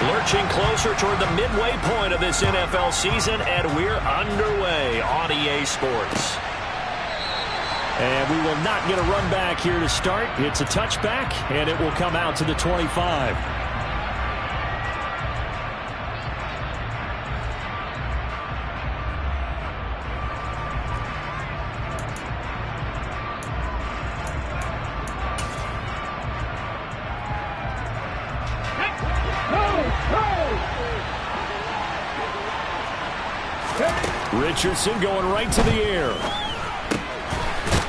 Lurching closer toward the midway point of this NFL season, and we're underway on EA Sports. And we will not get a run back here to start. It's a touchback, and it will come out to the 25. Richardson going right to the air.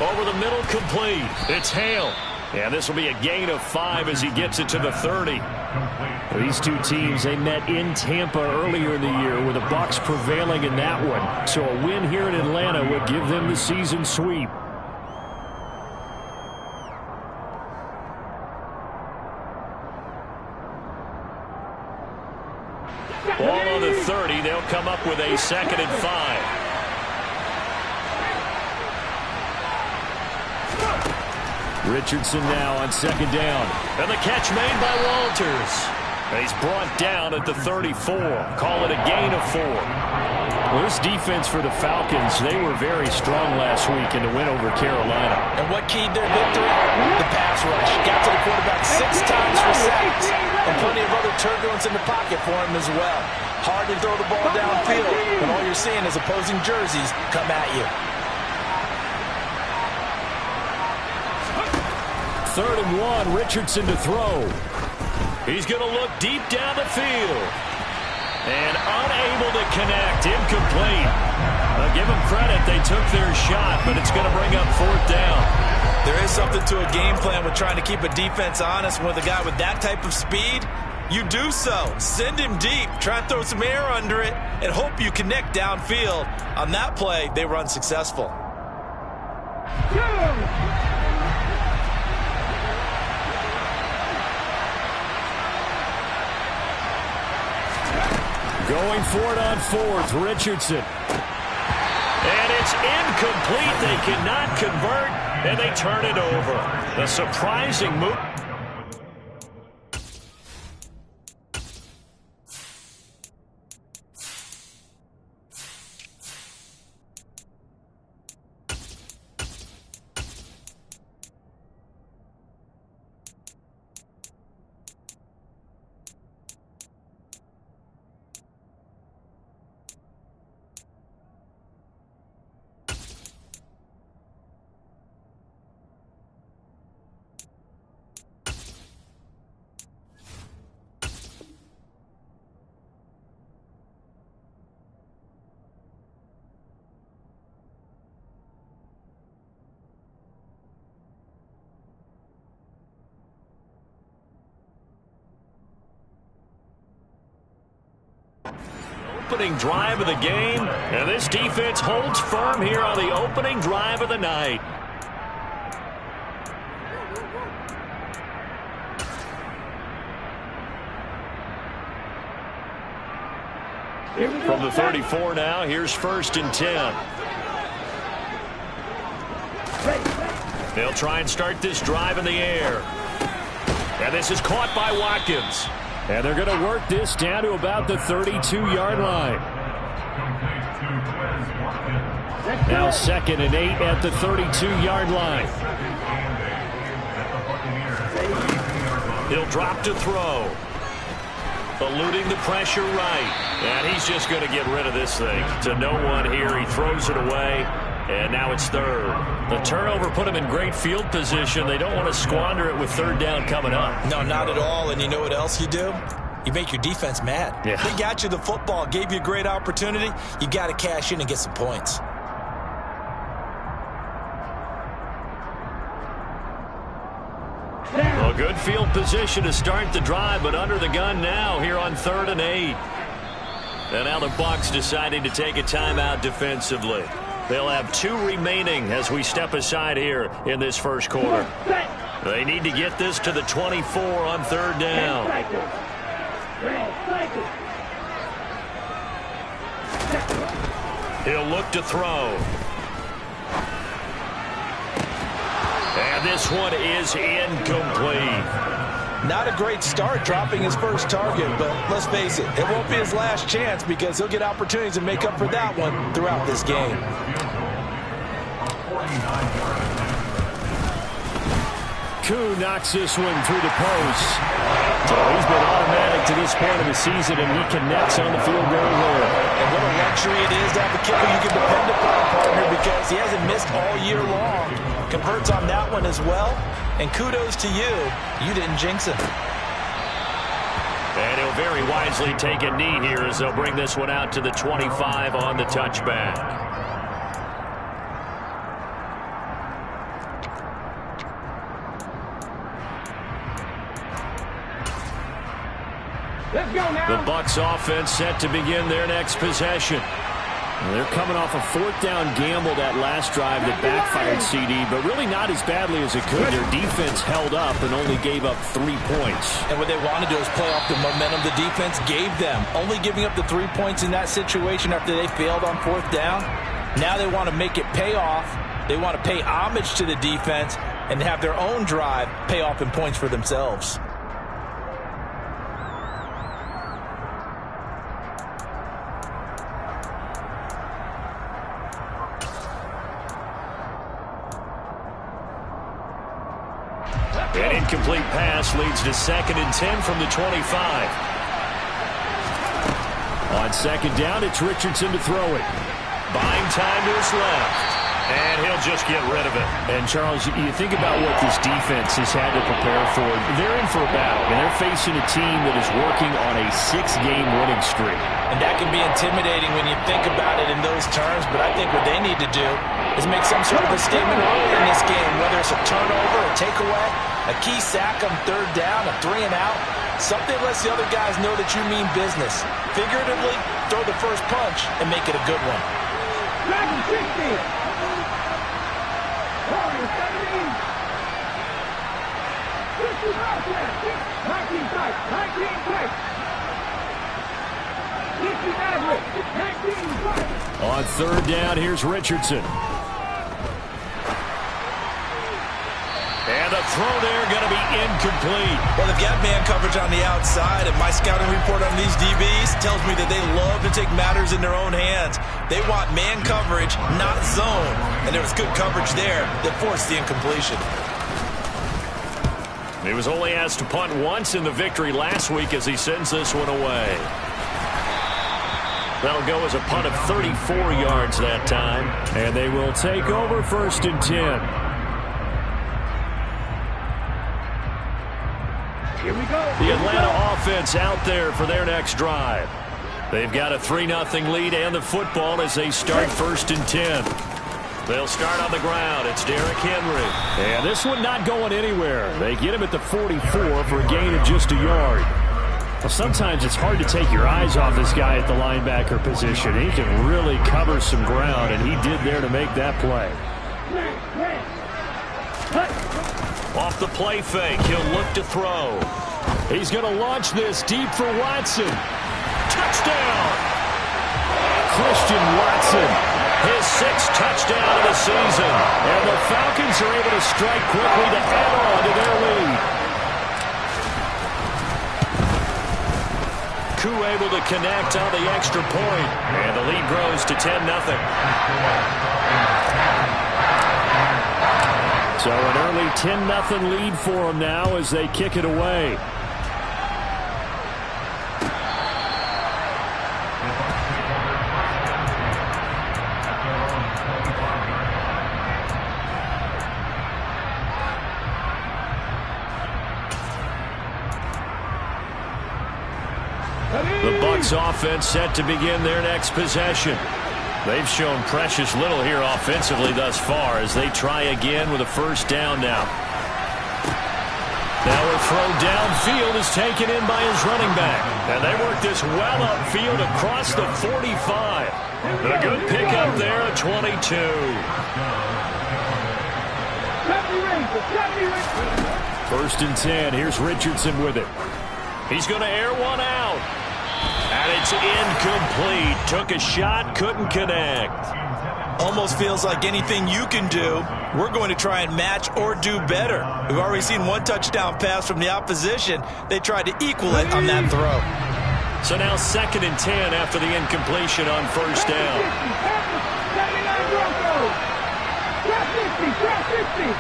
Over the middle, complete. It's Hale. And this will be a gain of 5 as he gets it to the 30. These two teams, they met in Tampa earlier in the year with the Bucs prevailing in that one. So a win here in Atlanta would give them the season sweep. Ball on the 30. They'll come up with a 2nd and 5. Richardson now on 2nd down. And the catch made by Walters. And he's brought down at the 34. Call it a gain of 4. Well, this defense for the Falcons, they were very strong last week in the win over Carolina. And what keyed their victory? The pass rush. Got to the quarterback 6 times for sacks. And plenty of other turbulence in the pocket for him as well. Hard to throw the ball downfield, but all you're seeing is opposing jerseys come at you. 3rd and 1, Richardson to throw. He's going to look deep down the field. And unable to connect, incomplete. Give them credit, they took their shot, but it's going to bring up 4th down. There is something to a game plan with trying to keep a defense honest. With a guy with that type of speed, you do so. Send him deep, try and throw some air under it, and hope you connect downfield. On that play, they were unsuccessful. Going for it on 4th, Richardson. And it's incomplete. They cannot convert, and they turn it over. A surprising move. Opening drive of the game, and this defense holds firm here on the opening drive of the night. From the 34 now, here's 1st and 10. They'll try and start this drive in the air. And this is caught by Watkins. And they're going to work this down to about the 32-yard line. Now 2nd and 8 at the 32-yard line. He'll drop to throw. Eluding the pressure right. And he's just going to get rid of this thing. To no one here. He throws it away. And now it's 3rd. The turnover put him in great field position. They don't want to squander it with 3rd down coming up. No, not at all. And you know what else you do? You make your defense mad. Yeah. They got you the football, gave you a great opportunity. You got to cash in and get some points. A good field position to start the drive, but under the gun now here on 3rd and 8. And now the Bucs deciding to take a timeout defensively. They'll have 2 remaining as we step aside here in this first quarter. They need to get this to the 24 on 3rd down. He'll look to throw. And this one is incomplete. Not a great start dropping his first target, but let's face it, it won't be his last chance because he'll get opportunities to make up for that one throughout this game. Koo knocks this one through the post. So he's been automatic to this point of the season, and he connects on the field goal there. And what a luxury it is to have a kicker you can depend upon, partner, because he hasn't missed all year long. Converts on that one as well. And kudos to you. You didn't jinx him. And he'll very wisely take a knee here as they'll bring this one out to the 25 on the touchback. Let's go now. The Bucs offense set to begin their next possession. Well, they're coming off a fourth down gamble that last drive that backfired CD, but really not as badly as it could. Their defense held up and only gave up 3 points. And what they want to do is play off the momentum the defense gave them. Only giving up the 3 points in that situation after they failed on fourth down. Now they want to make it pay off. They want to pay homage to the defense and have their own drive pay off in points for themselves. An incomplete pass leads to 2nd and 10 from the 25. On 2nd down, it's Richardson to throw it. Buying time to his left. And he'll just get rid of it. And, Charles, you think about what this defense has had to prepare for. They're in for a battle, and they're facing a team that is working on a 6-game winning streak. And that can be intimidating when you think about it in those terms, but I think what they need to do is make some sort of a statement early in this game, whether it's a turnover, a takeaway, a key sack on 3rd down, a 3 and out. Something lets the other guys know that you mean business. Figuratively, throw the first punch and make it a good one. 60. 17. 19 strikes. 19 strikes. 19 strikes. On 3rd down, here's Richardson. And the throw there going to be incomplete. Well, they've got man coverage on the outside, and my scouting report on these DBs tells me that they love to take matters in their own hands. They want man coverage, not zone. And there was good coverage there that forced the incompletion. He was only asked to punt once in the victory last week as he sends this one away. That'll go as a punt of 34 yards that time. And they will take over 1st and 10. Here we go. The Atlanta offense out there for their next drive. They've got a 3-0 lead and the football as they start 1st and 10. They'll start on the ground. It's Derrick Henry. And this one not going anywhere. They get him at the 44 for a gain of just a yard. Well, sometimes it's hard to take your eyes off this guy at the linebacker position. He can really cover some ground, and he did there to make that play. Off the play fake, he'll look to throw. He's going to launch this deep for Watson. Touchdown! Christian Watson, his 6th touchdown of the season. And the Falcons are able to strike quickly to add on to their lead. Koo able to connect on the extra point. And the lead grows to 10-0. So an early 10-0 lead for them now as they kick it away. The Bucs offense set to begin their next possession. They've shown precious little here offensively thus far as they try again with a 1st down now. Now a throw downfield is taken in by his running back. And they work this well upfield across the 45. A good pickup there at 22. 1st and 10. Here's Richardson with it. He's going to air one out. And it's incomplete. Took a shot, couldn't connect. Almost feels like anything you can do, we're going to try and match or do better. We've already seen one touchdown pass from the opposition. They tried to equal it on that throw. So now 2nd and 10 after the incompletion on first down. 79 Broncos. Trap 50, trap 50.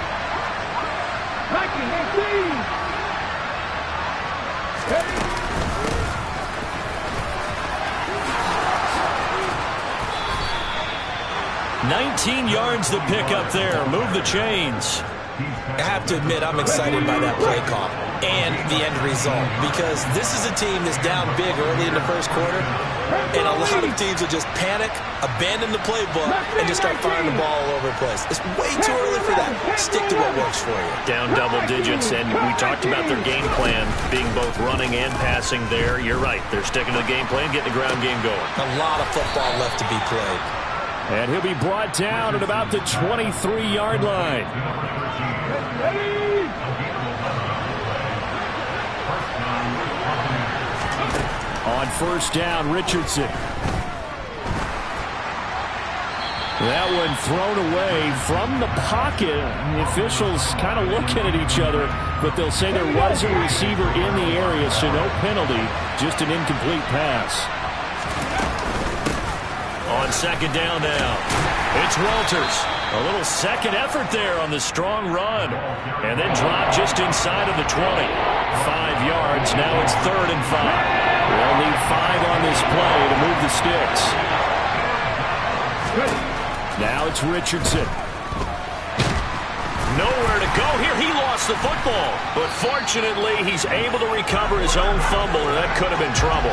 Viking 18. 19 yards to pick up there. Move the chains. I have to admit, I'm excited by that play call and the end result, because this is a team that's down big early in the first quarter, and a lot of teams will just panic, abandon the playbook, and just start firing the ball all over the place. It's way too early for that. Stick to what works for you. Down double digits, and we talked about their game plan being both running and passing there. You're right. They're sticking to the game plan, getting the ground game going. A lot of football left to be played. And he'll be brought down at about the 23-yard line. On first down, Richardson. That one thrown away from the pocket. The officials kind of looking at each other, but they'll say there was a receiver in the area, so no penalty, just an incomplete pass. On second down now, it's Walters. A little second effort there on the strong run. And then drop just inside of the 20. 5 yards. Now it's 3rd and 5. They'll need 5 on this play to move the sticks. Now it's Richardson. Nowhere to go here. He lost the football. But fortunately, he's able to recover his own fumble, or that could have been trouble.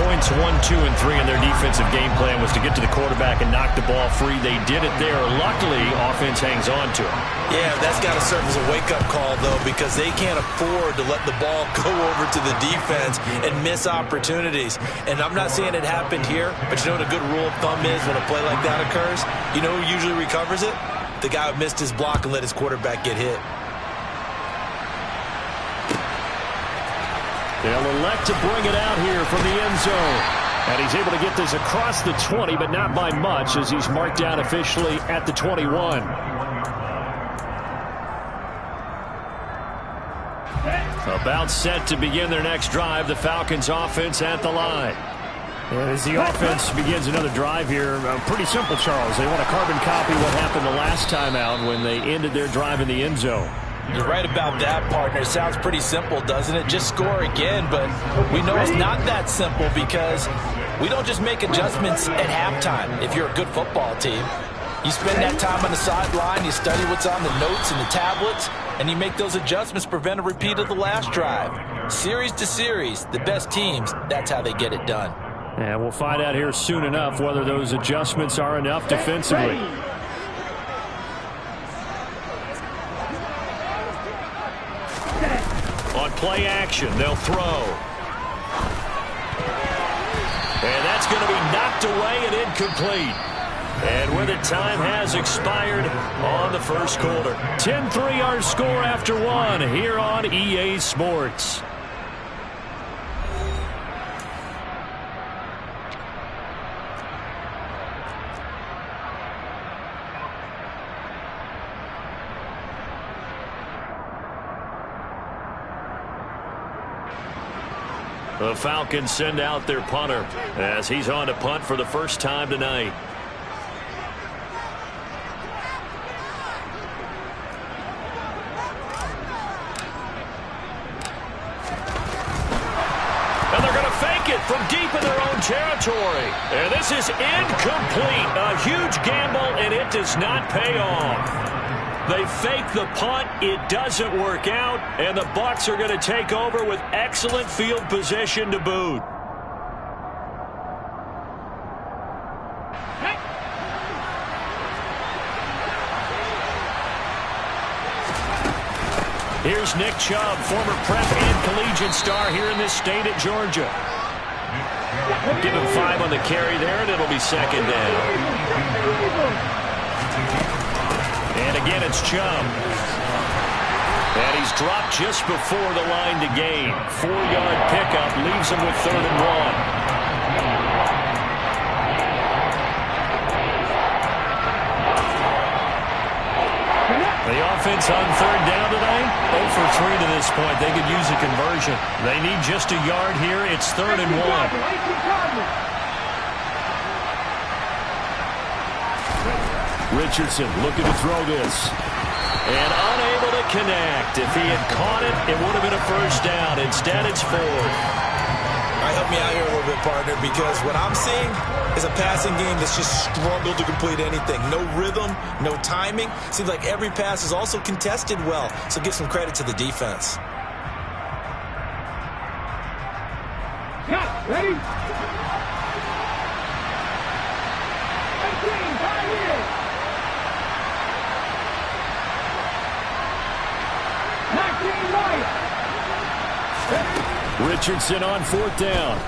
Points 1, 2, and 3 in their defensive game plan was to get to the quarterback and knock the ball free. They did it there. Luckily, offense hangs on to it. Yeah, that's got to serve as a wake-up call, though, because they can't afford to let the ball go over to the defense and miss opportunities. And I'm not saying it happened here, but you know what a good rule of thumb is when a play like that occurs? You know who usually recovers it? The guy who missed his block and let his quarterback get hit. They'll elect to bring it out here from the end zone. And he's able to get this across the 20, but not by much, as he's marked down officially at the 21. About set to begin their next drive. The Falcons offense at the line. And as the offense begins another drive here, pretty simple, Charles. They want to carbon copy what happened the last time out when they ended their drive in the end zone. You're right about that, partner. It sounds pretty simple, doesn't it? Just score again, but we know it's not that simple because we don't just make adjustments at halftime if you're a good football team. You spend that time on the sideline, you study what's on the notes and the tablets, and you make those adjustments to prevent a repeat of the last drive. Series to series, the best teams, that's how they get it done. And we'll find out here soon enough whether those adjustments are enough defensively. On play action, they'll throw. And that's going to be knocked away and incomplete. And where the time has expired on the first quarter. 10-3 our score after one here on EA Sports. The Falcons send out their punter as he's on to punt for the first time tonight. And they're going to fake it from deep in their own territory. And this is incomplete. A huge gamble, and it does not pay off. They fake the punt. It doesn't work out, and the Bucs are going to take over with excellent field position to boot. Here's Nick Chubb, former prep and collegiate star here in this state at Georgia. Give him 5 on the carry there, and it'll be second down. And again, it's Chubb. And he's dropped just before the line to gain. 4-yard pickup leaves him with 3rd and 1. The offense on third down tonight, 0 for 3 to this point. They could use a conversion. They need just a yard here. It's 3rd and 1. Richardson looking to throw this. And unable to connect. If he had caught it, it would have been a first down. Instead, it's 4th. All right, help me out here a little bit, partner, because what I'm seeing is a passing game that's just struggled to complete anything. No rhythm, no timing. Seems like every pass is also contested well, so give some credit to the defense. Cut, ready? 18, 5 years. 19 right. Richardson on 4th down.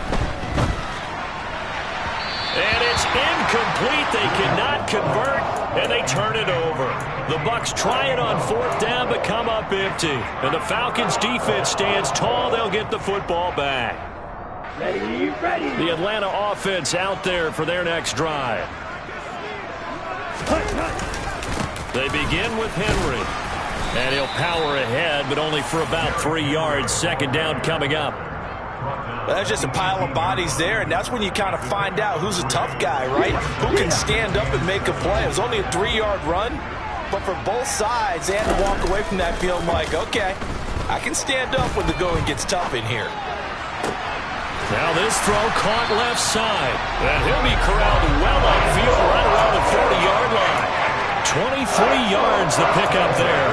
And it's incomplete. They cannot convert, and they turn it over. The Bucs try it on 4th down, but come up empty. And the Falcons' defense stands tall. They'll get the football back. Ready, ready. The Atlanta offense out there for their next drive. They begin with Henry. And he'll power ahead, but only for about 3 yards. 2nd down coming up. Well, that's just a pile of bodies there, and that's when you kind of find out who's a tough guy, right? Who can stand up and make a play. It was only a 3-yard run, but for both sides, they had to walk away from that feeling like, okay, I can stand up when the going gets tough in here. Now this throw caught left side. And he'll be corralled well upfield right around the 40-yard line. 23 yards the pickup there.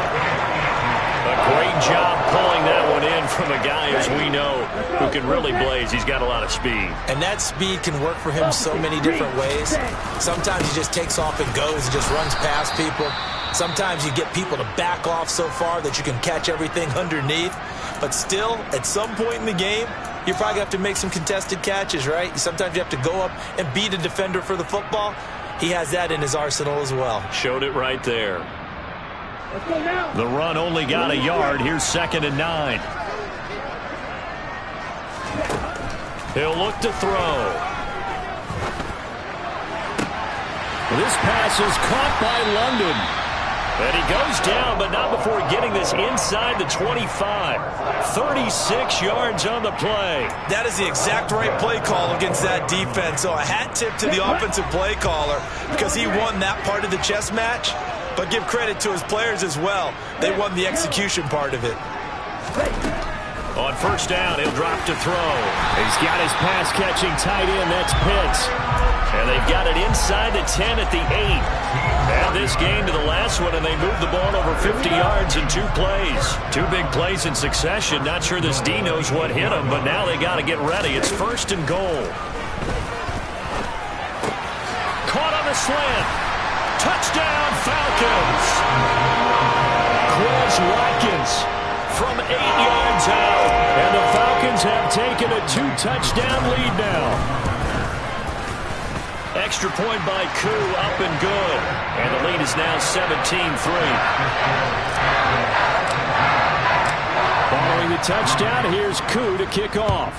A great job pulling that one in from a guy, as we know, who can really blaze. He's got a lot of speed. And that speed can work for him so many different ways. Sometimes he just takes off and goes and just runs past people. Sometimes you get people to back off so far that you can catch everything underneath. But still, at some point in the game, you probably have to make some contested catches, right? Sometimes you have to go up and beat a defender for the football. He has that in his arsenal as well. Showed it right there. Let's go now. The run only got a yard. Here's 2nd and 9. He'll look to throw. This pass is caught by London. And he goes down, but not before getting this inside the 25. 36 yards on the play. That is the exact right play call against that defense. So a hat tip to the offensive play caller because he won that part of the chess match. But give credit to his players as well. They won the execution part of it. On 1st down, he'll drop to throw. He's got his pass-catching tight end. That's Pitts. And they've got it inside the 10 at the 8. And this game to the last one, and they moved the ball over 50 yards in 2 plays. 2 big plays in succession. Not sure this D knows what hit him, but now they got to get ready. It's 1st and goal. Caught on the slant. Touchdown, Falcons. Quez Watkins from 8 yards out. And the Falcons have taken a 2-touchdown lead now. Extra point by Koo, up and good. And the lead is now 17-3. Following the touchdown, here's Koo to kick off.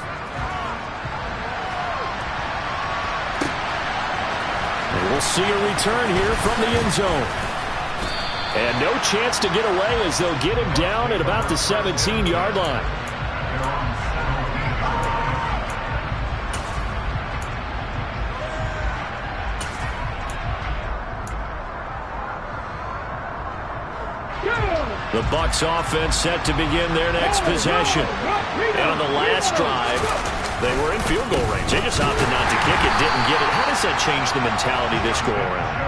And we'll see a return here from the end zone. And no chance to get away as they'll get him down at about the 17-yard line. The Bucs offense set to begin their next possession. And on the last drive, they were in field goal range. They just opted not to kick it, didn't get it. How does that change the mentality this go around?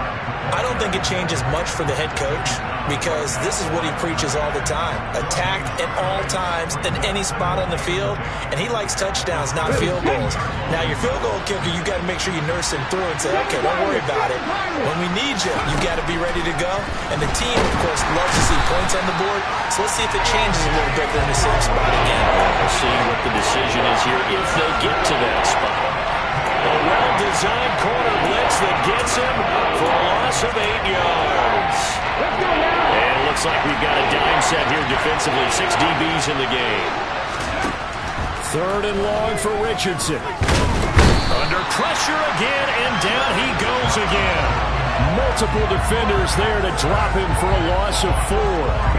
I don't think it changes much for the head coach because this is what he preaches all the time. Attack at all times in any spot on the field, and he likes touchdowns, not field goals. Now, your field goal kicker, you got to make sure you nurse him through and say, okay, don't worry about it. When we need you, you got to be ready to go. And the team, of course, loves to see points on the board, so let's see if it changes a little bit. They're in the same spot again. We'll see what the decision is here if they get to that spot. A well-designed corner blitz that gets him for a loss of 8 yards. And it looks like we've got a dime set here defensively. 6 DBs in the game. 3rd and long for Richardson. Under pressure again, and down he goes again. Multiple defenders there to drop him for a loss of 4.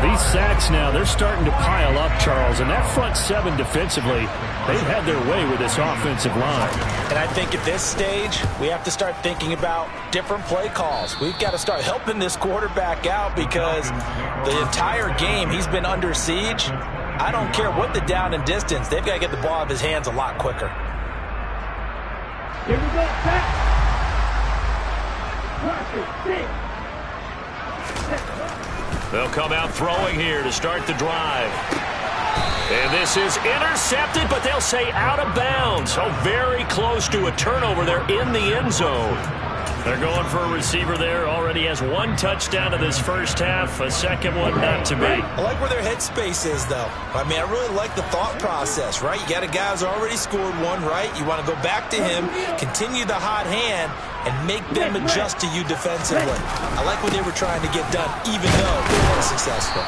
These sacks now, they're starting to pile up, Charles. And that front 7 defensively, they've had their way with this offensive line. And I think at this stage, we have to start thinking about different play calls. We've got to start helping this quarterback out because the entire game he's been under siege. I don't care what the down and distance. They've got to get the ball out of his hands a lot quicker. Here we go, back. They'll come out throwing here to start the drive. And this is intercepted, but they'll say out of bounds. So very close to a turnover there in the end zone. They're going for a receiver there. Already has 1 touchdown to this first half. A second one not to be. I like where their headspace is, though. I mean, I really like the thought process, right? You got a guy who's already scored 1, right? You want to go back to him, continue the hot hand, and make them adjust to you defensively. I like what they were trying to get done, even though they weren't successful.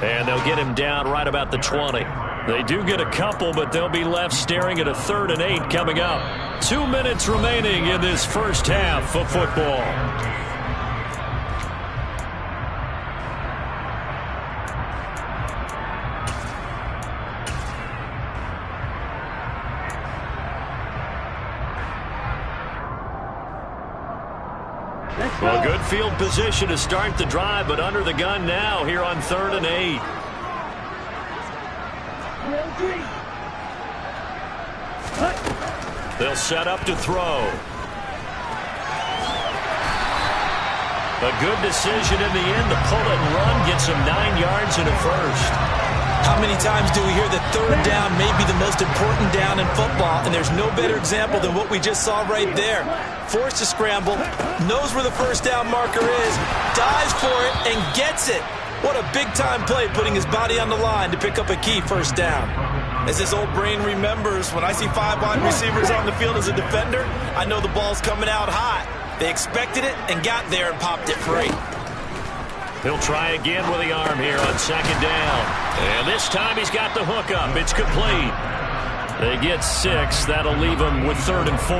And they'll get him down right about the 20. They do get a couple, but they'll be left staring at a 3rd and 8 coming up. 2 minutes remaining in this first half of football. Well, good field position to start the drive, but under the gun now here on 3rd and 8. They'll set up to throw. A good decision in the end to pull it and run, gets him 9 yards and a first. How many times do we hear that 3rd down may be the most important down in football, and there's no better example than what we just saw right there. Forced to scramble, knows where the first down marker is, dives for it, and gets it. What a big-time play, putting his body on the line to pick up a key first down. As this old brain remembers, when I see 5 wide receivers on the field as a defender, I know the ball's coming out hot. They expected it and got there and popped it free. He'll try again with the arm here on 2nd down. And this time he's got the hook up. It's complete. They get 6. That'll leave them with 3rd and 4.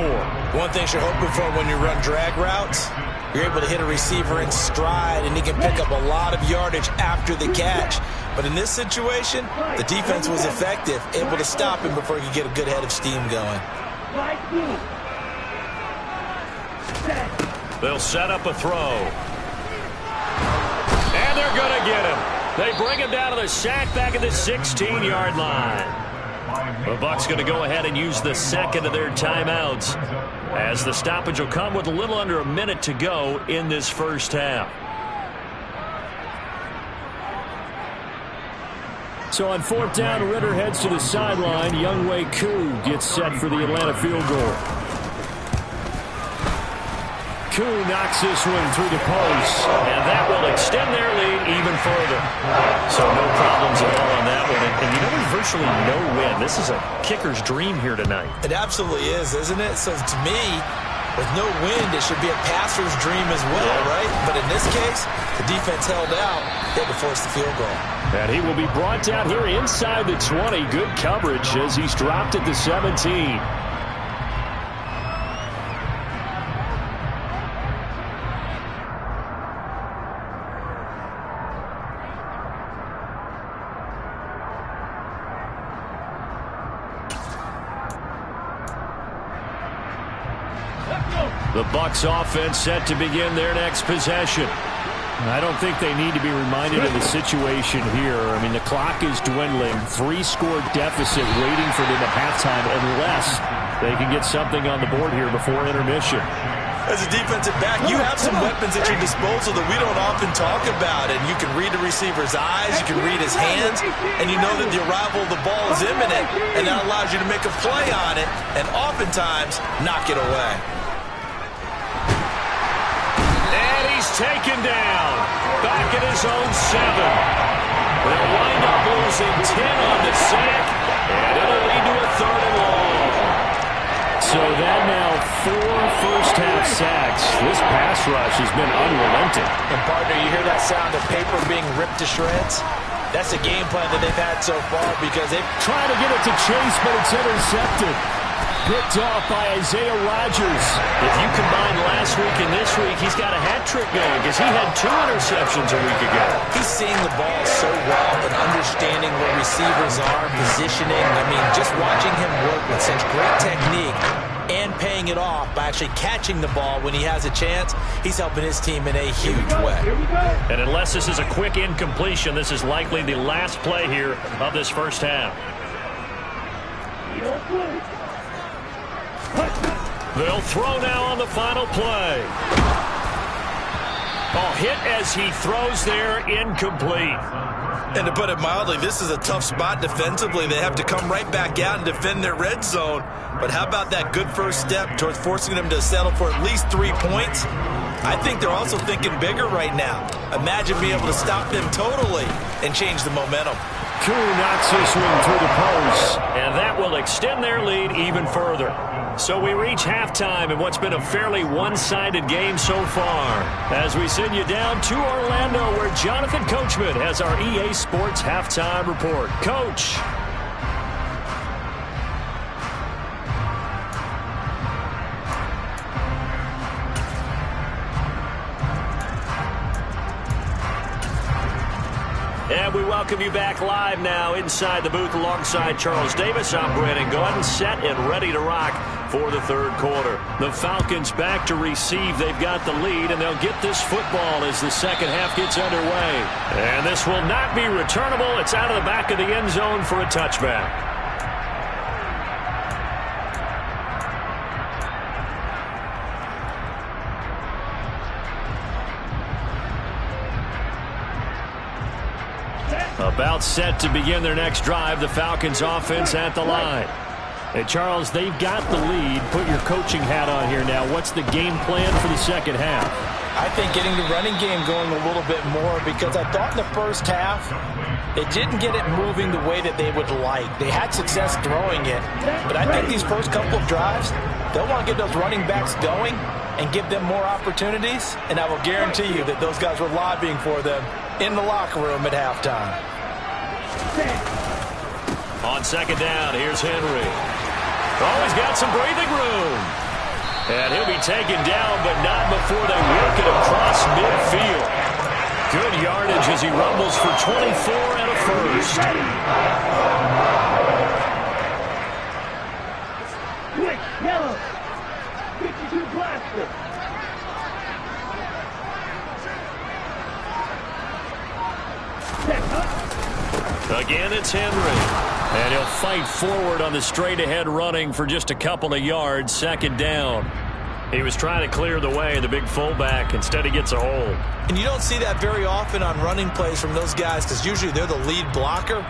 One thing you're hoping for when you run drag routes, you're able to hit a receiver in stride, and he can pick up a lot of yardage after the catch. But in this situation, the defense was effective, able to stop him before he could get a good head of steam going. They'll set up a throw. And they're going to get him. They bring him down to the sack back at the 16-yard line. The Bucs going to go ahead and use the second of their timeouts, as the stoppage will come with a little under a minute to go in this first half. So on 4th down, Ritter heads to the sideline. Younghoe Koo gets set for the Atlanta field goal. Koo knocks this one through the post, and that will extend their lead even further. So no problems at all on that one. And you know, there's virtually no wind. This is a kicker's dream here tonight. It absolutely is, isn't it? So to me, with no wind, it should be a passer's dream as well, right? But in this case, the defense held out. They had to force the field goal. And he will be brought down here inside the 20. Good coverage as he's dropped at the 17. The Bucs offense set to begin their next possession. I don't think they need to be reminded of the situation here. I mean, the clock is dwindling. 3-score deficit waiting for them at halftime unless they can get something on the board here before intermission. As a defensive back, you have some weapons at your disposal that we don't often talk about. And you can read the receiver's eyes, you can read his hands, and you know that the arrival of the ball is imminent. And that allows you to make a play on it and oftentimes knock it away. Taken down back at his own 7. They'll wind up losing 10 on the sack, and it'll lead to a 3rd and long. So that now 4 first-half sacks. This pass rush has been unrelenting. And partner, you hear that sound of paper being ripped to shreds? That's a game plan that they've had so far because they've tried to get it to Chase, but it's intercepted. picked off by Isaiah Rodgers. If you combine last week and this week, he's got a hat trick going because he had 2 interceptions a week ago. He's seeing the ball so well and understanding where receivers are, positioning. I mean, just watching him work with such great technique and paying it off by actually catching the ball when he has a chance, he's helping his team in a huge way. And unless this is a quick incompletion, this is likely the last play here of this first half. They'll throw now on the final play. Oh, hit as he throws there, incomplete. And to put it mildly, this is a tough spot defensively. They have to come right back out and defend their red zone. But how about that good first step towards forcing them to settle for at least 3 points? I think they're also thinking bigger right now. Imagine being able to stop them totally and change the momentum. Koo knocks this one through the post. And that will extend their lead even further. So we reach halftime in what's been a fairly one-sided game so far. As we send you down to Orlando, where Jonathan Coachman has our EA Sports Halftime Report. Coach. And we welcome you back live now inside the booth alongside Charles Davis. I'm Brandon Gaudin, set and ready to rock for the third quarter. The Falcons back to receive. They've got the lead, and they'll get this football as the second half gets underway. And this will not be returnable. It's out of the back of the end zone for a touchback. About set to begin their next drive, the Falcons offense at the line. Hey, Charles, they've got the lead. Put your coaching hat on here now. What's the game plan for the second half? I think getting the running game going a little bit more, because I thought in the first half they didn't get it moving the way that they would like. They had success throwing it, but I think these first couple of drives, they'll want to get those running backs going and give them more opportunities, and I will guarantee you that those guys were lobbying for them in the locker room at halftime. On second down, here's Henry. Oh, he's got some breathing room. And he'll be taken down, but not before they work it across midfield. Good yardage as he rumbles for 24 and a first. Quick, yellow. 52 blaster. Again, it's Henry. And he'll fight forward on the straight-ahead running for just a couple of yards. Second down. He was trying to clear the way, the big fullback. Instead, he gets a hold. And you don't see that very often on running plays from those guys, because usually they're the lead blocker.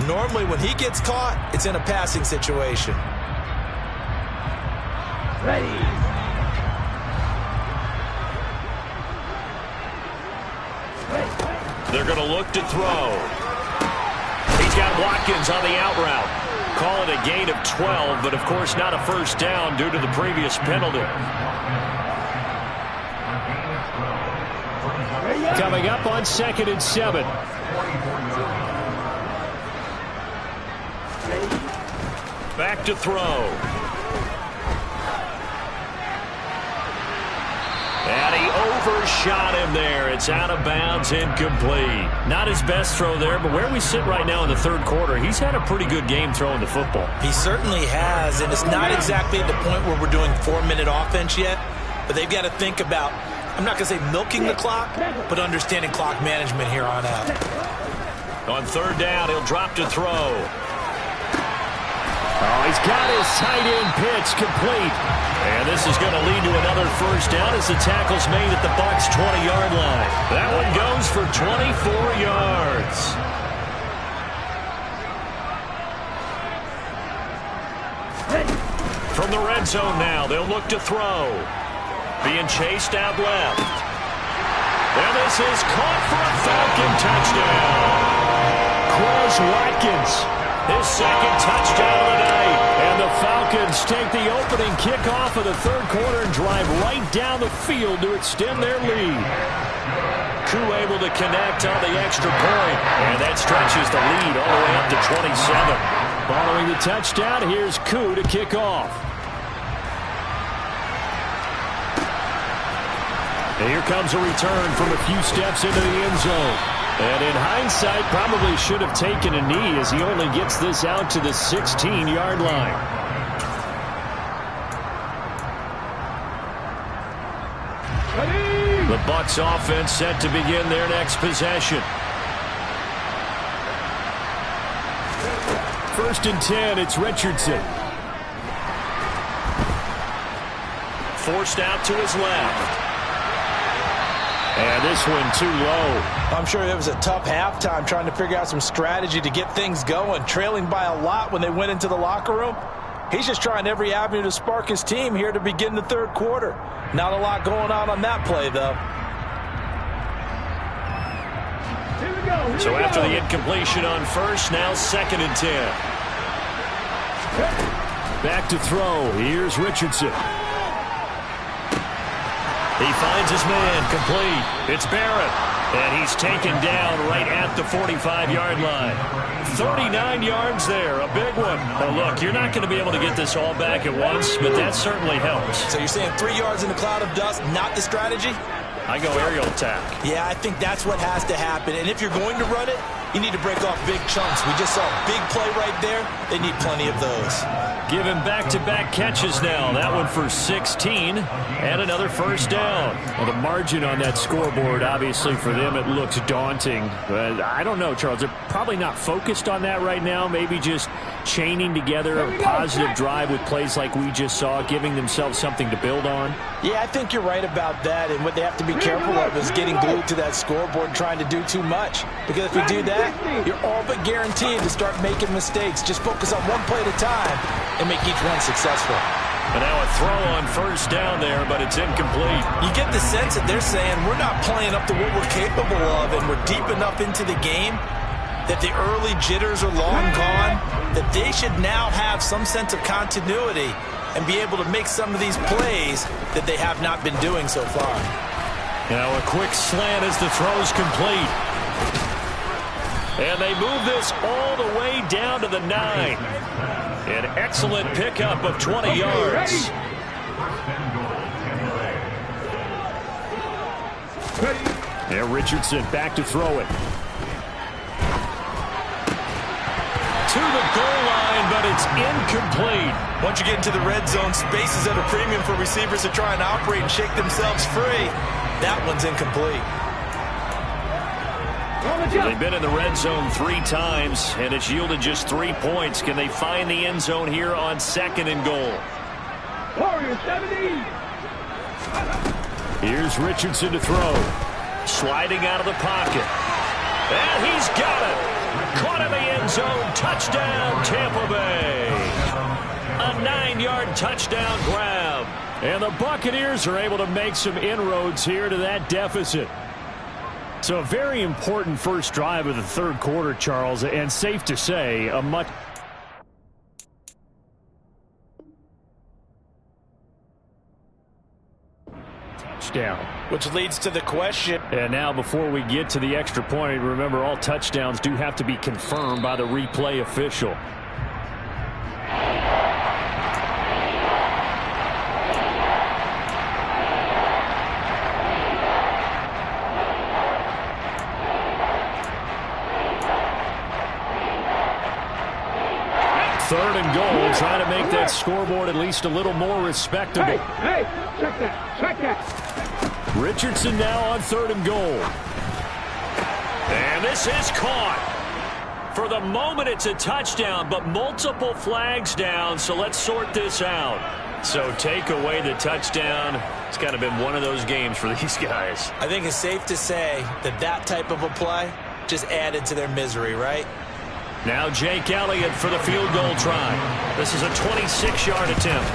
Normally, when he gets caught, it's in a passing situation. Ready. They're going to look to throw. He's got Watkins on the out route. Call it a gain of 12, but of course not a first down due to the previous penalty. Coming up on 2nd and 7. Back to throw. And he overshot him there. It's out of bounds, incomplete. Not his best throw there, but where we sit right now in the third quarter, he's had a pretty good game throwing the football. He certainly has, and it's not exactly at the point where we're doing 4-minute offense yet, but they've got to think about, I'm not going to say milking the clock, but understanding clock management here on out. On third down, he'll drop to throw. Oh, he's got his tight end pitch complete. And this is going to lead to another first down as the tackle's made at the Bucs' 20-yard line. That one goes for 24 yards. From the red zone now, they'll look to throw. Being chased out left. And this is caught for a Falcon touchdown. Quez Watkins. His second touchdown of the night. And the Falcons take the opening kickoff of the third quarter and drive right down the field to extend their lead. Koo able to connect on the extra point. And that stretches the lead all the way up to 27. Following the touchdown, here's Koo to kick off. And here comes a return from a few steps into the end zone. And in hindsight, probably should have taken a knee as he only gets this out to the 16-yard line. The Bucs offense set to begin their next possession. 1st and 10, it's Richardson. Forced out to his left. And this one too low. I'm sure it was a tough halftime trying to figure out some strategy to get things going, trailing by a lot when they went into the locker room. He's just trying every avenue to spark his team here to begin the 3rd quarter. Not a lot going on that play, though. So after the incompletion on 1st, now 2nd and 10. Back to throw. Here's Richardson. He finds his man, complete. It's Barrett, and he's taken down right at the 45-yard line. 39 yards there, a big one. Now look, you're not going to be able to get this all back at once, but that certainly helps. So you're saying 3 yards in a cloud of dust, not the strategy? I go aerial attack. Yeah, I think that's what has to happen. And if you're going to run it, you need to break off big chunks. We just saw a big play right there. They need plenty of those. Give him back-to-back catches now. That one for 16 and another 1st down. Well, the margin on that scoreboard, obviously for them, it looks daunting. But I don't know, Charles. They're probably not focused on that right now. Maybe just chaining together a positive drive with plays like we just saw, giving themselves something to build on. Yeah, I think you're right about that. And what they have to be careful of is getting glued to that scoreboard trying to do too much. Because if you do that, you're all but guaranteed to start making mistakes. Just focus on one play at a time and make each one successful. And now a throw on 1st down there, but it's incomplete. You get the sense that they're saying we're not playing up to what we're capable of, and we're deep enough into the game that the early jitters are long gone, that they should now have some sense of continuity and be able to make some of these plays that they have not been doing so far. Now a quick slant as the throw's complete. And they move this all the way down to the 9. An excellent pickup of 20 yards. And Richardson back to throw it. To the goal line, but it's incomplete. Once you get into the red zone, space is at a premium for receivers to try and operate and shake themselves free. That one's incomplete. They've been in the red zone 3 times, and it's yielded just 3 points. Can they find the end zone here on 2nd and goal? Warrior 70. Here's Richardson to throw. Sliding out of the pocket. And he's got it. Caught in the end zone. Touchdown, Tampa Bay. A 9-yard touchdown grab. And the Buccaneers are able to make some inroads here to that deficit. So a very important first drive of the 3rd quarter, Charles, and safe to say a much touchdown. Which leads to the question. And now before we get to the extra point, remember all touchdowns do have to be confirmed by the replay official. Third and goal, trying to make that scoreboard at least a little more respectable. Hey, check that, check that. Richardson now on 3rd and goal. And this is caught. For the moment, it's a touchdown, but multiple flags down, so let's sort this out. So take away the touchdown. It's kind of been one of those games for these guys. I think it's safe to say that that type of a play just added to their misery, right? Now Jake Elliott for the field goal try. This is a 26-yard attempt.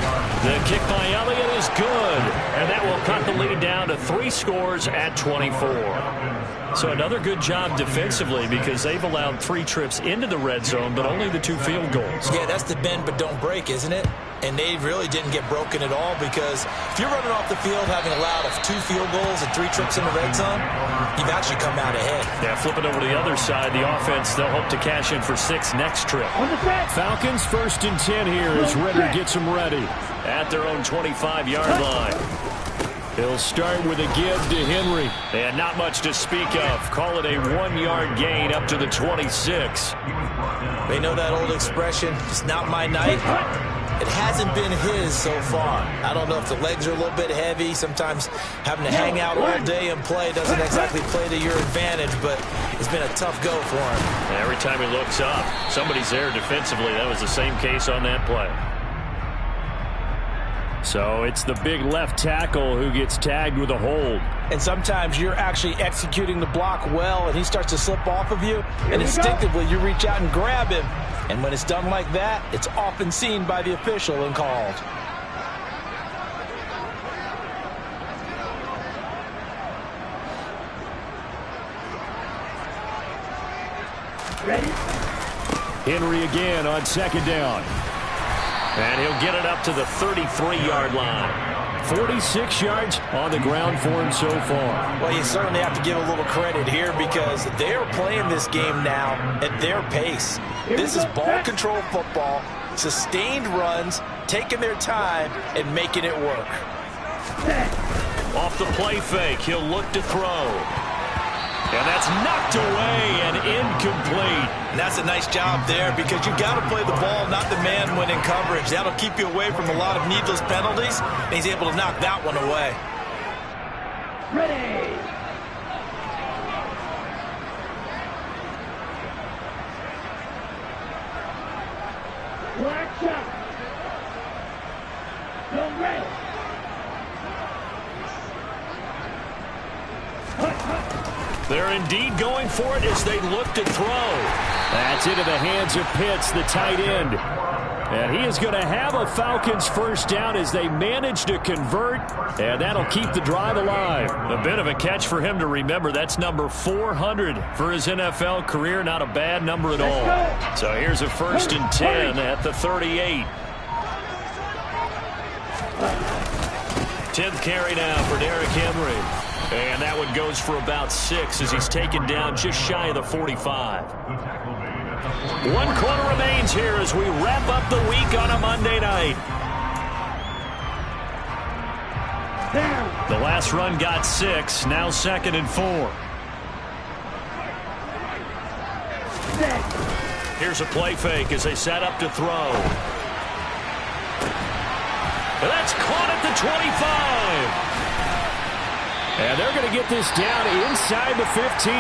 The kick by Elliott is good, and that will cut the lead down to 3 scores at 24. So another good job defensively because they've allowed 3 trips into the red zone, but only the 2 field goals. Yeah, that's the bend but don't break, isn't it? And they really didn't get broken at all because if you're running off the field having allowed 2 field goals and 3 trips in the red zone, you've actually come out ahead. Yeah, flipping over to the other side, the offense, they'll hope to cash in for 6 next trip. Falcons 1st and 10 here as Ritter gets them ready. At their own 25-yard line. He'll start with a give to Henry. And not much to speak of. Call it a 1-yard gain up to the 26. They know that old expression, it's not my night. It hasn't been his so far. I don't know if the legs are a little bit heavy. Sometimes having to hang out all day and play doesn't exactly play to your advantage, but it's been a tough go for him. Every time he looks up, somebody's there defensively. That was the same case on that play. So it's the big left tackle who gets tagged with a hold. And sometimes you're actually executing the block well, and he starts to slip off of you, and instinctively you reach out and grab him. And when it's done like that, it's often seen by the official and called. Ready? Henry again on second down. And he'll get it up to the 33-yard line. 46 yards on the ground for him so far. Well, you certainly have to give a little credit here because they're playing this game now at their pace. This is ball control football, sustained runs, taking their time, and making it work. Off the play fake, he'll look to throw. And that's knocked away and incomplete. And that's a nice job there because you've got to play the ball, not the man when in coverage. That'll keep you away from a lot of needless penalties, and he's able to knock that one away. Ready? Black shot. No red. They're indeed going for it as they look to throw. That's into the hands of Pitts, the tight end. And he is going to have a Falcons first down as they manage to convert, and that'll keep the drive alive. A bit of a catch for him to remember. That's number 400 for his NFL career. Not a bad number at all. So here's a 1st and 10 at the 38. 10th carry now for Derrick Henry. And that one goes for about 6 as he's taken down just shy of the 45. 1 quarter remains here as we wrap up the week on a Monday night. The last run got 6, now 2nd and 4. Here's a play fake as they set up to throw. And that's caught at the 25. And they're going to get this down inside the 15.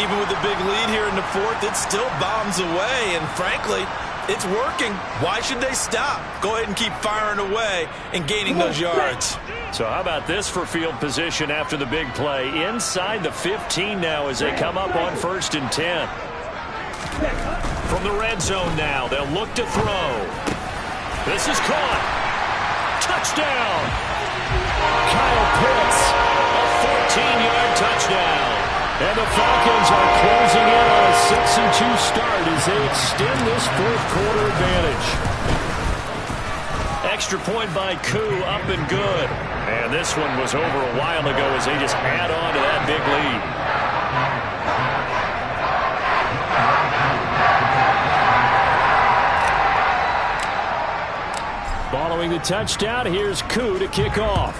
Even with a big lead here in the 4th, it still bombs away, and frankly, it's working. Why should they stop? Go ahead and keep firing away and gaining those yards. So how about this for field position after the big play? Inside the 15 now as they come up on 1st and 10. From the red zone now, they'll look to throw. This is caught. Touchdown. Kyle Pitts. A 14-yard touchdown. And the Falcons are closing in on a 6-2 start as they extend this 4th quarter advantage. Extra point by Koo, up and good. And this one was over a while ago as they just add on to that big lead. Following the touchdown, here's Koo to kick off.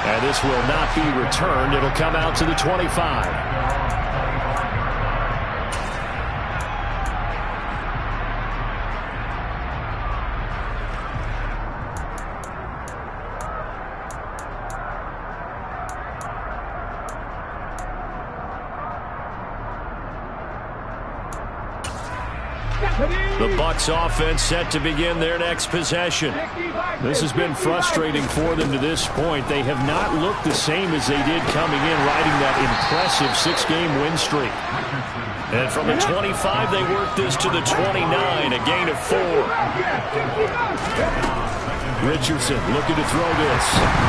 And this will not be returned. It'll come out to the 25. The Bucs offense set to begin their next possession. This has been frustrating for them to this point. They have not looked the same as they did coming in, riding that impressive 6-game win streak. And from the 25, they work this to the 29, a gain of 4. Richardson looking to throw this.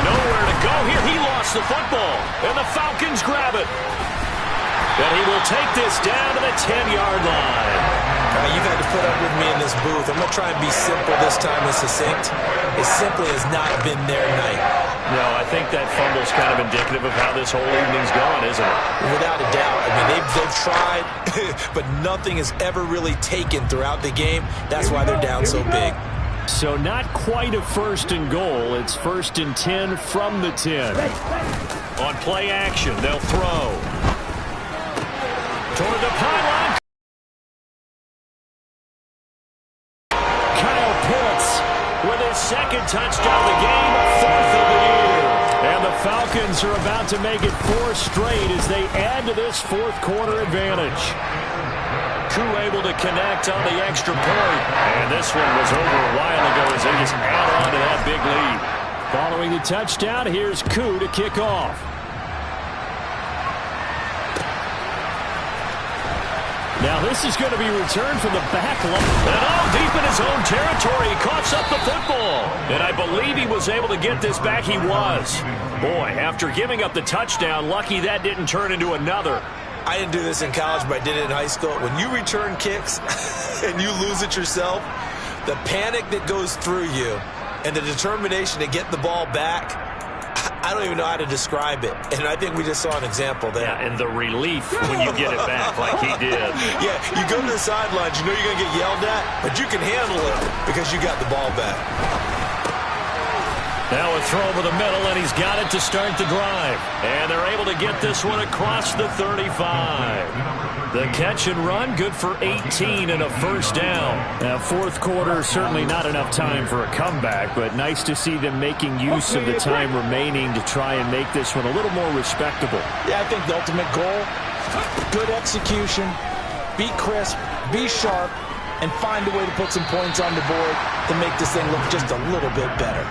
Nowhere to go here. He lost the football, and the Falcons grab it. And he will take this down to the 10-yard line. You've had to put up with me in this booth. I'm going to try and be simple this time and succinct. It simply has not been their night. No, I think that fumble's kind of indicative of how this whole evening's going, isn't it? Without a doubt. I mean, they've yards. They've tried, but nothing has ever really taken throughout the game. That's why they're down so big. So not quite a 1st and goal. It's 1st and 10 from the 10. On play action, they'll throw. Toward the pylon. Kyle Pitts with his 2nd touchdown of the game, 4th of the year. And the Falcons are about to make it 4 straight as they add to this 4th quarter advantage. Koo able to connect on the extra point. And this one was over a while ago as they just add on to that big lead. Following the touchdown, here's Koo to kick off. Now this is going to be returned from the back line. And all deep in his own territory, he coughs up the football. And I believe he was able to get this back. He was. Boy, after giving up the touchdown, lucky that didn't turn into another. I didn't do this in college, but I did it in high school. When you return kicks and you lose it yourself, the panic that goes through you and the determination to get the ball back, I don't even know how to describe it. And I think we just saw an example there. Yeah, and the relief when you get it back like he did. Yeah, you go to the sidelines, you know you're going to get yelled at, but you can handle it because you got the ball back. Now a throw over the middle, and he's got it to start the drive. And they're able to get this one across the 35. The catch and run, good for 18 and a 1st down. Now, 4th quarter, certainly not enough time for a comeback, but nice to see them making use of the time remaining to try and make this one a little more respectable. Yeah, I think the ultimate goal, good execution, be crisp, be sharp, and find a way to put some points on the board to make this thing look just a little bit better.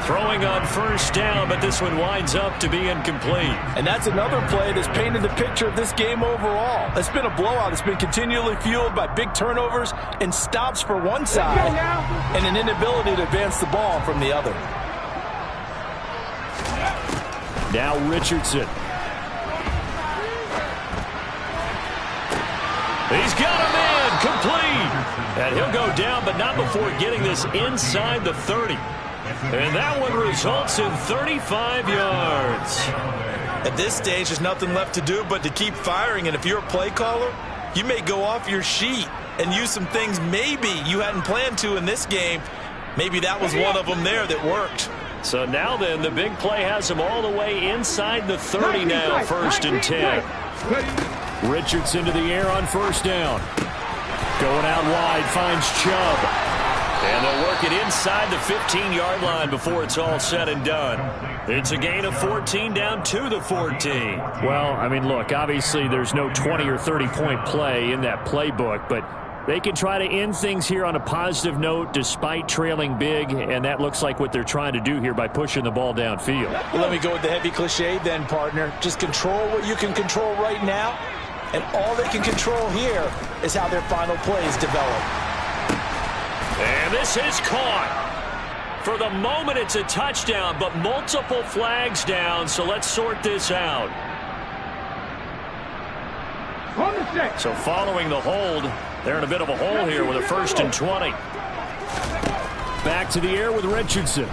Throwing on 1st down, but this one winds up to be incomplete. And that's another play that's painted the picture of this game overall. It's been a blowout. It's been continually fueled by big turnovers and stops for one side and an inability to advance the ball from the other. Now Richardson. He's got him in, complete. And he'll go down, but not before getting this inside the 30. And that one results in 35 yards. At this stage, there's nothing left to do but to keep firing. And if you're a play caller, you may go off your sheet and use some things maybe you hadn't planned to in this game. Maybe that was one of them there that worked. So now then, the big play has him all the way inside the 30 now, 1st and 10. Richardson to the air on 1st down. Going out wide, finds Chubb. And they'll work it inside the 15-yard line before it's all said and done. It's a gain of 14 down to the 14. Well, I mean, look, obviously there's no 20 or 30-point play in that playbook, but they can try to end things here on a positive note despite trailing big, and that looks like what they're trying to do here by pushing the ball downfield. Well, let me go with the heavy cliche then, partner. Just control what you can control right now, and all they can control here is how their final plays develop. And this is caught. For the moment, it's a touchdown, but multiple flags down, so let's sort this out. So following the hold, they're in a bit of a hole here with a 1st and 20. Back to the air with Richardson.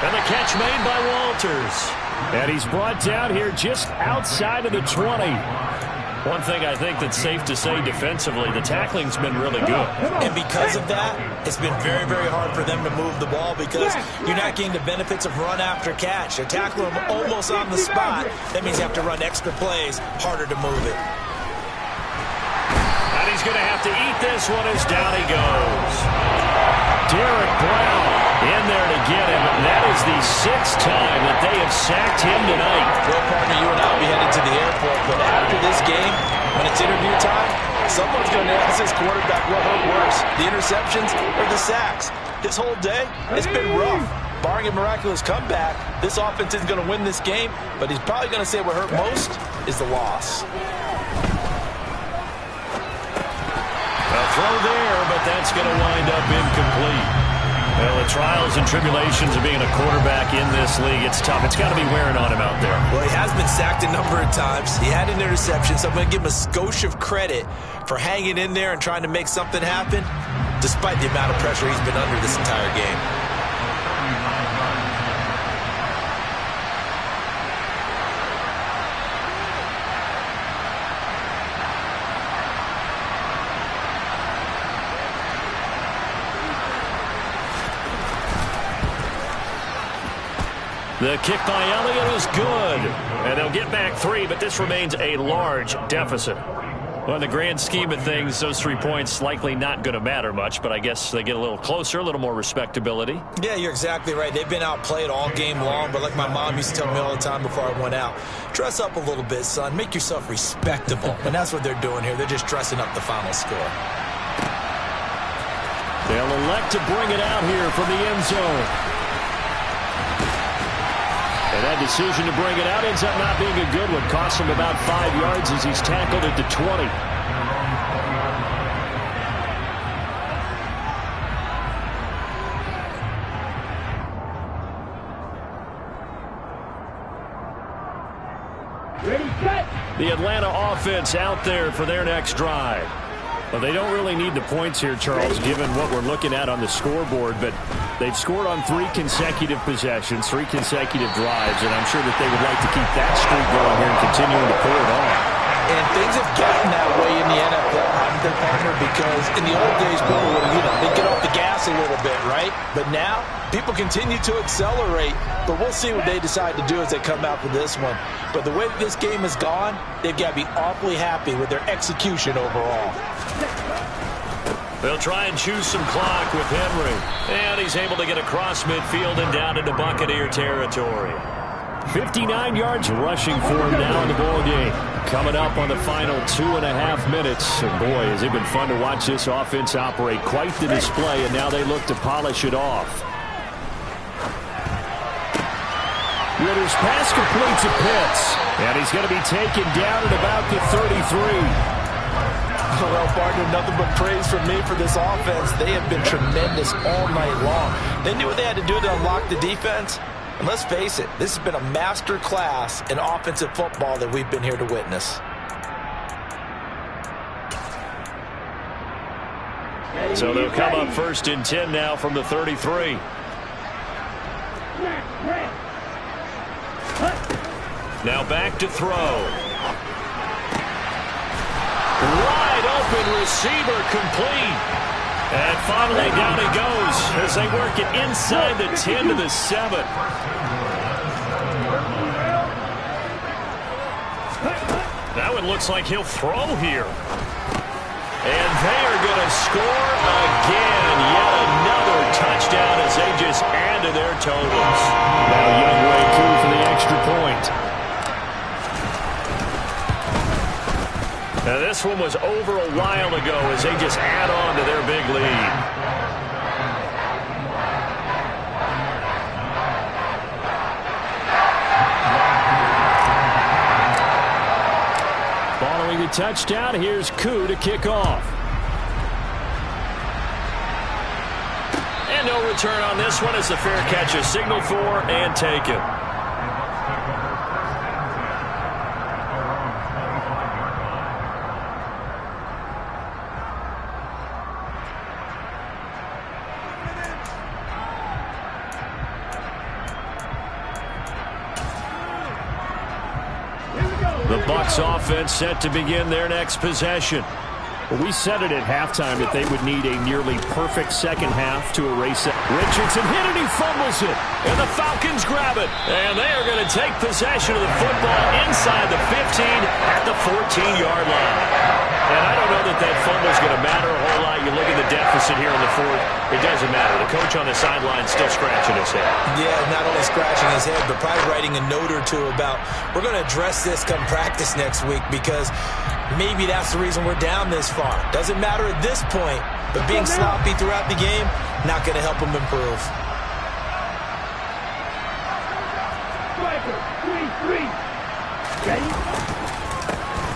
And the catch made by Walters. And he's brought down here just outside of the 20. One thing I think that's safe to say defensively, the tackling's been really good. And because of that, it's been very, very hard for them to move the ball because you're not getting the benefits of run after catch. They're tackling them almost on the spot. That means you have to run extra plays, harder to move it. And he's going to have to eat this one as down he goes. Derek Brown in there to get him. And that is the 6th time that they have sacked him tonight. Well, partner, you and I will be headed to the airport, but after this game, when it's interview time, someone's going to ask this quarterback what hurt worse, the interceptions or the sacks. This whole day, it's been rough. Barring a miraculous comeback, this offense isn't going to win this game, but he's probably going to say what hurt most is the loss. A throw there, but that's going to wind up incomplete. Well, the trials and tribulations of being a quarterback in this league, it's tough. It's got to be wearing on him out there. Well, he has been sacked a number of times. He had an interception, so I'm going to give him a skosh of credit for hanging in there and trying to make something happen, despite the amount of pressure he's been under this entire game. The kick by Elliott is good. And they'll get back 3, but this remains a large deficit. Well, in the grand scheme of things, those 3 points likely not going to matter much, but I guess they get a little closer, a little more respectability. Yeah, you're exactly right. They've been outplayed all game long, but like my mom used to tell me all the time before I went out, dress up a little bit, son. Make yourself respectable. And that's what they're doing here. They're just dressing up the final score. They'll elect to bring it out here from the end zone. And that decision to bring it out ends up not being a good one. Costs him about 5 yards as he's tackled at the 20. Ready, set. The Atlanta offense out there for their next drive. Well, they don't really need the points here, Charles, given what we're looking at on the scoreboard, but they've scored on 3 consecutive possessions, 3 consecutive drives, and I'm sure that they would like to keep that streak going here and continuing to pull it on. And things have gotten that way in the NFL, haven't they, partner? Because in the old days, people would, they'd get off the gas a little bit, right? But now, people continue to accelerate, but we'll see what they decide to do as they come out for this one. But the way this game has gone, they've got to be awfully happy with their execution overall. They'll try and choose some clock with Henry. And he's able to get across midfield and down into Buccaneer territory. 59 yards rushing for him now in the ball game. Coming up on the final 2.5 minutes. And boy, has it been fun to watch this offense operate. Quite the display, and now they look to polish it off. Ritter's pass completes to Pitts. And he's going to be taken down at about the 33. Well, partner, nothing but praise from me for this offense. They have been tremendous all night long. They knew what they had to do to unlock the defense. And let's face it, this has been a master class in offensive football that we've been here to witness. So they'll come up 1st and 10 now from the 33. Now back to throw. Wide open receiver complete. And finally down he goes as they work it inside the 10 to the 7. That one looks like he'll throw here. And they are going to score again. Yet another touchdown as they just add to their totals. Now Younghoe Koo for the extra point. Now this one was over a while ago as they just add on to their big lead. Following the touchdown, here's Koo to kick off. And no return on this one as the fair catch is signaled for and taken. The Bucs offense set to begin their next possession. Well, we said it at halftime that they would need a nearly perfect second half to erase it. Richardson hit it, he fumbles it. And the Falcons grab it. And they are going to take possession of the football inside the 15 at the 14-yard line. And I don't know that that fumble is going to matter a whole lot. You look at the deficit here in the 4th. It doesn't matter. The coach on the sideline is still scratching his head. Yeah, not only scratching his head, but probably writing a note or two about, we're going to address this come practice next week because maybe that's the reason we're down this far. Doesn't matter at this point, but being sloppy throughout the game, not going to help him improve. Striker, 3-3. Ready?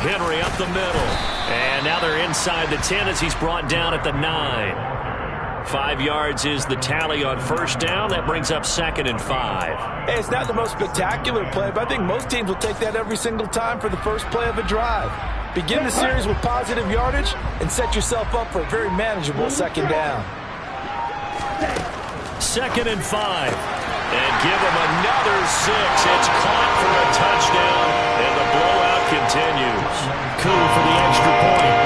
Henry up the middle. And now they're inside the 10 as he's brought down at the 9. 5 yards is the tally on first down. That brings up 2nd and 5. Hey, it's not the most spectacular play, but I think most teams will take that every single time for the first play of a drive. Begin the series with positive yardage and set yourself up for a very manageable second down. 2nd and 5. And give him another 6. It's caught for a touchdown, and the blowout continues. Koo for the extra point.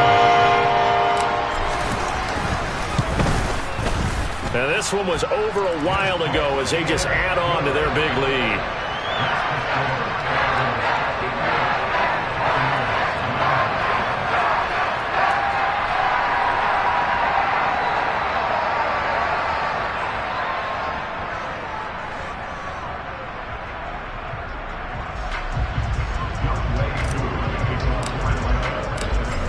Now, this one was over a while ago as they just add on to their big lead.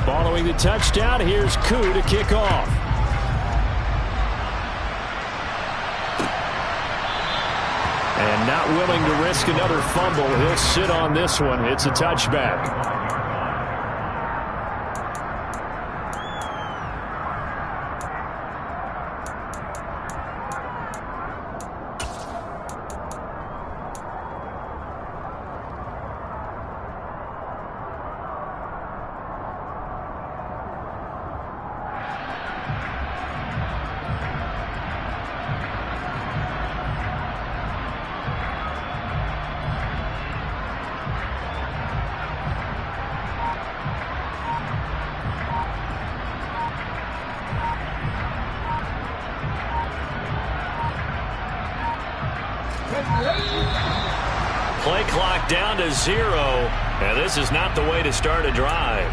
Following the touchdown, here's Koo to kick off. And not willing to risk another fumble, he'll sit on this one. It's a touchback. Play clock down to 0, and this is not the way to start a drive.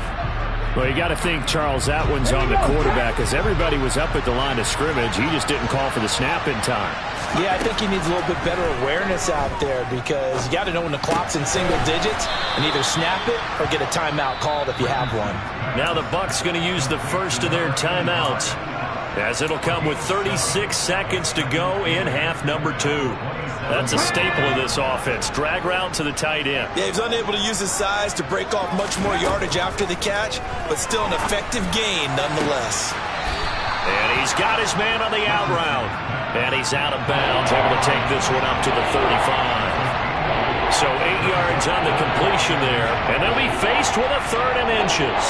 Well, you got to think, Charles, that one's on the quarterback because everybody was up at the line of scrimmage. He just didn't call for the snap in time. Yeah, I think he needs a little bit better awareness out there because you got to know when the clock's in single digits and either snap it or get a timeout called if you have one. Now the Bucs going to use the first of their timeouts as it'll come with 36 seconds to go in half number 2. That's a staple of this offense. Drag route to the tight end. Yeah, he was unable to use his size to break off much more yardage after the catch, but still an effective gain nonetheless. And he's got his man on the out route. And he's out of bounds, able to take this one up to the 35. So 8 yards on the completion there, and they'll be faced with a 3rd and inches.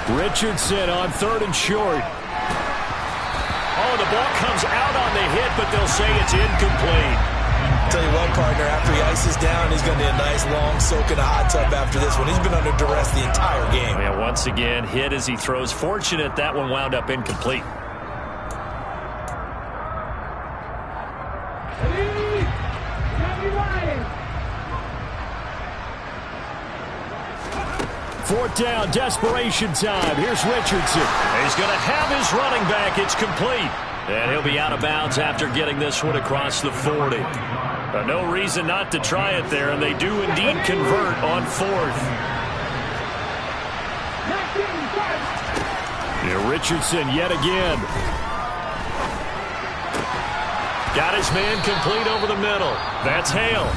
Richardson on 3rd and short. Oh, the ball comes out on the hit, but they'll say it's incomplete. Tell you what, partner, after he ices down, he's going to need a nice long soak in a hot tub after this one. He's been under duress the entire game. Yeah, once again, hit as he throws. Fortunate that one wound up incomplete. Fourth down, desperation time. Here's Richardson. He's going to have his running back. It's complete. And he'll be out of bounds after getting this one across the 40. No reason not to try it there, and they do indeed convert on 4th. Here, Richardson yet again. Got his man complete over the middle. That's Hale.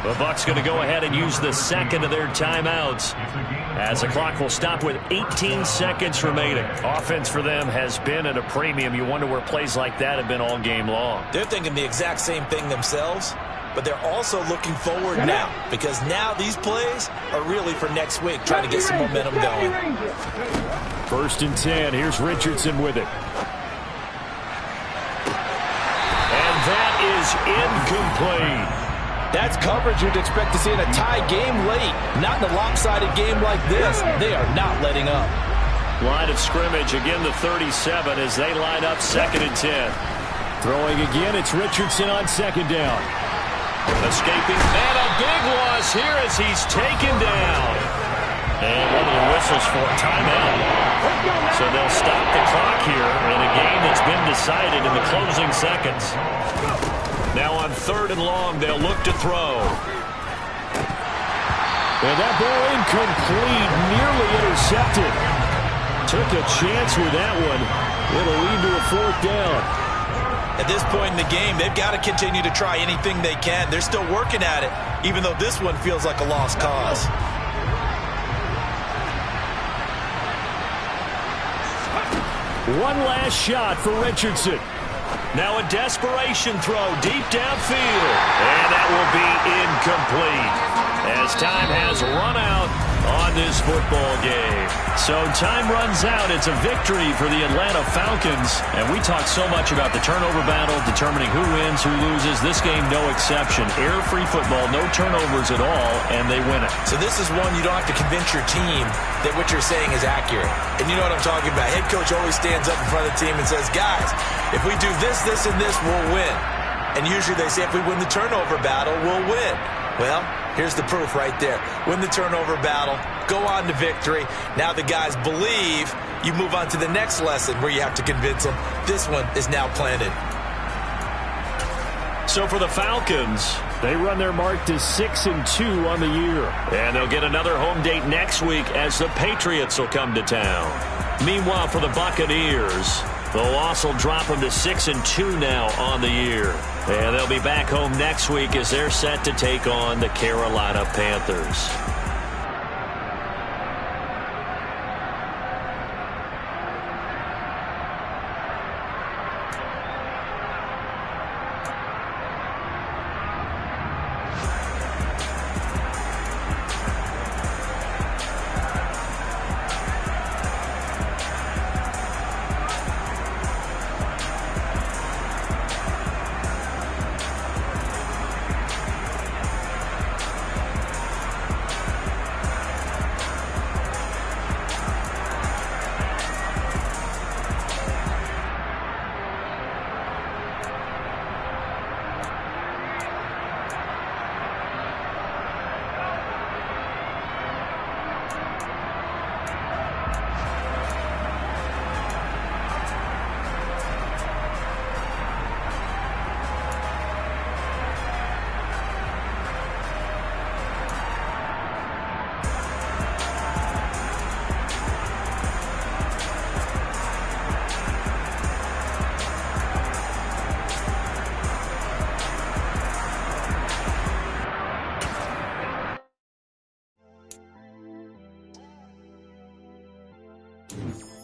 The Bucs going to go ahead and use the second of their timeouts as the clock will stop with 18 seconds remaining. Offense for them has been at a premium. You wonder where plays like that have been all game long. They're thinking the exact same thing themselves, but they're also looking forward now because now these plays are really for next week, trying to get some momentum going. 1st and 10. Here's Richardson with it. And that is incomplete. That's coverage you'd expect to see in a tie game late. Not in a lopsided game like this. They are not letting up. Line of scrimmage, again the 37 as they line up 2nd and 10. Throwing again, it's Richardson on 2nd down. Escaping, and a big loss here as he's taken down. And one of the whistles for a timeout. So they'll stop the clock here in a game that's been decided in the closing seconds. Now on 3rd and long, they'll look to throw. And that ball incomplete, nearly intercepted. Took a chance with that one. It'll lead to a 4th down. At this point in the game, they've got to continue to try anything they can. They're still working at it, even though this one feels like a lost cause. One last shot for Richardson. Now a desperation throw deep downfield. And that will be incomplete as time has run out on this football game. So time runs out. It's a victory for the Atlanta Falcons. And we talked so much about the turnover battle, determining who wins, who loses. This game, no exception. Air-free football, no turnovers at all, and they win it. So this is one you don't have to convince your team that what you're saying is accurate. And you know what I'm talking about. Head coach always stands up in front of the team and says, guys, if we do this, this, and this, we'll win. And usually they say if we win the turnover battle, we'll win. Well, here's the proof right there. Win the turnover battle, go on to victory. Now the guys believe. You move on to the next lesson where you have to convince them. This one is now planted. So for the Falcons, they run their mark to 6-2 on the year. And they'll get another home date next week as the Patriots will come to town. Meanwhile, for the Buccaneers, the loss will drop them to 6-2 now on the year. And they'll be back home next week as they're set to take on the Carolina Panthers. Peace.